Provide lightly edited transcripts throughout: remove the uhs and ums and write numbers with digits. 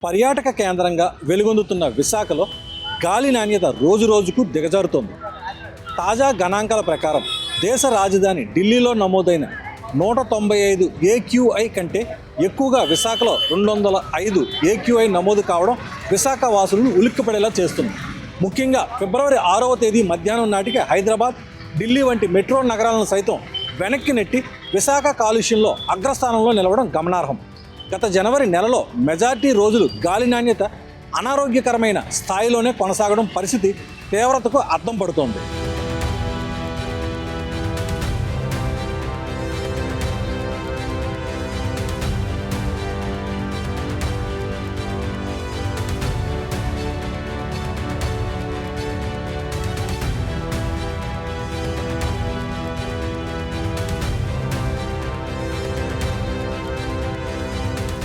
పర్యాటక కేంద్రంగా వెలుగొందుతున్న విశాఖలో గాలి నాణ్యత రోజురోజుకు దిగజారుతోంది. తాజా గణాంకాల ప్రకారం దేశ రాజధాని ఢిల్లీలో నమోదైన 195 AQI కంటే ఎక్కువగా విశాఖలో 205 AQI నమోదు కావడం విశాఖ వాసులను ఉలిక్కిపడేలా చేస్తుంది. ముఖ్యంగా ఫిబ్రవరి 6వ తేదీ మధ్యాహ్నం నాటికి హైదరాబాద్, ఢిల్లీ వంటి మెట్రో నగరాలను సైతం వెనక్కి నెట్టి విశాఖ కాలుష్యంలో అగ్రస్థానంలో నిలవడం గమనార్హం. గత జనవరి నెలలో మెజార్టీ రోజులు గాలి నాణ్యత అనారోగ్యకరమైన స్థాయిలోనే కొనసాగడం పరిస్థితి తీవ్రతకు అద్దం పడుతోంది.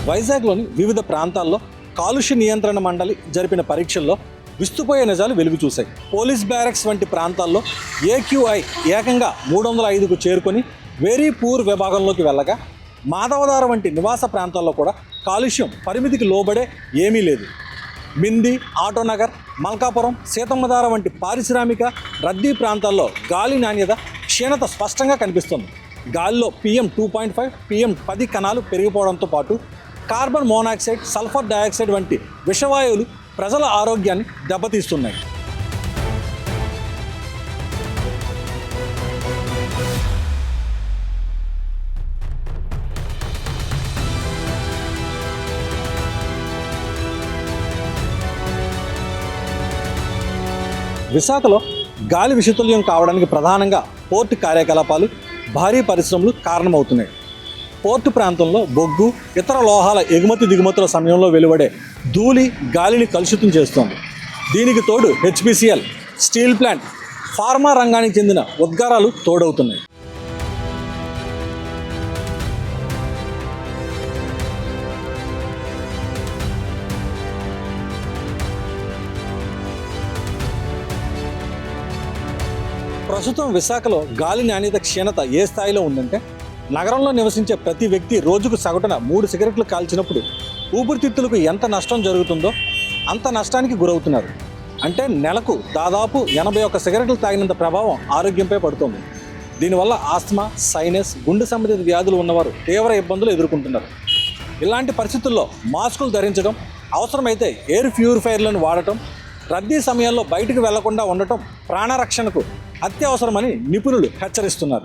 వైజాగ్లోని వివిధ ప్రాంతాల్లో కాలుష్య నియంత్రణ మండలి జరిపిన పరీక్షల్లో విస్తుపోయే నిజాలు వెలుగు చూశాయి. పోలీస్ బ్యారక్స్ వంటి ప్రాంతాల్లో AQI ఏకంగా 305కు చేరుకొని వెరీ పూర్ విభాగంలోకి వెళ్ళగా, మాధవధార వంటి నివాస ప్రాంతాల్లో కూడా కాలుష్యం పరిమితికి లోబడే ఏమీ లేదు. మింది, ఆటోనగర్, మల్కాపురం, సీతమ్మధార వంటి పారిశ్రామిక రద్దీ ప్రాంతాల్లో గాలి నాణ్యత క్షీణత స్పష్టంగా కనిపిస్తుంది. గాలిలో PM2.5, PM10 కణాలు పెరిగిపోవడంతో పాటు కార్బన్ మోనాక్సైడ్, సల్ఫర్ డయాక్సైడ్ వంటి విషవాయువులు ప్రజల ఆరోగ్యాన్ని దెబ్బతీస్తున్నాయి. విశాఖలో గాలి విషతుల్యం కావడానికి ప్రధానంగా పోర్టు కార్యకలాపాలు, భారీ పరిశ్రమలు కారణమవుతున్నాయి. పోర్టు ప్రాంతంలో బొగ్గు, ఇతర లోహాల ఎగుమతి దిగుమతుల సమయంలో వెలువడే ధూళి గాలిని కలుషితం చేస్తోంది. దీనికి తోడు HPCL, స్టీల్ ప్లాంట్, ఫార్మా రంగానికి చెందిన ఉద్గారాలు తోడవుతున్నాయి. ప్రస్తుతం విశాఖలో గాలి నాణ్యత క్షీణత ఏ స్థాయిలో ఉందంటే, నగరంలో నివసించే ప్రతి వ్యక్తి రోజుకు సగటున 3 సిగరెట్లు కాల్చినప్పుడు ఊపిరితిత్తులకు ఎంత నష్టం జరుగుతుందో అంత నష్టానికి గురవుతున్నారు. అంటే నెలకు దాదాపు 81 సిగరెట్లు తాగినంత ప్రభావం ఆరోగ్యంపై పడుతుంది. దీనివల్ల ఆస్తమా, సైనస్, గుండె సంబంధిత వ్యాధులు ఉన్నవారు తీవ్ర ఇబ్బందులు ఎదుర్కొంటున్నారు. ఇలాంటి పరిస్థితుల్లో మాస్కులు ధరించడం, అవసరమైతే ఎయిర్ ప్యూరిఫైయర్లను వాడటం, రద్దీ సమయంలో బయటకు వెళ్లకుండా ఉండటం ప్రాణరక్షణకు అత్యవసరమని నిపుణులు హెచ్చరిస్తున్నారు.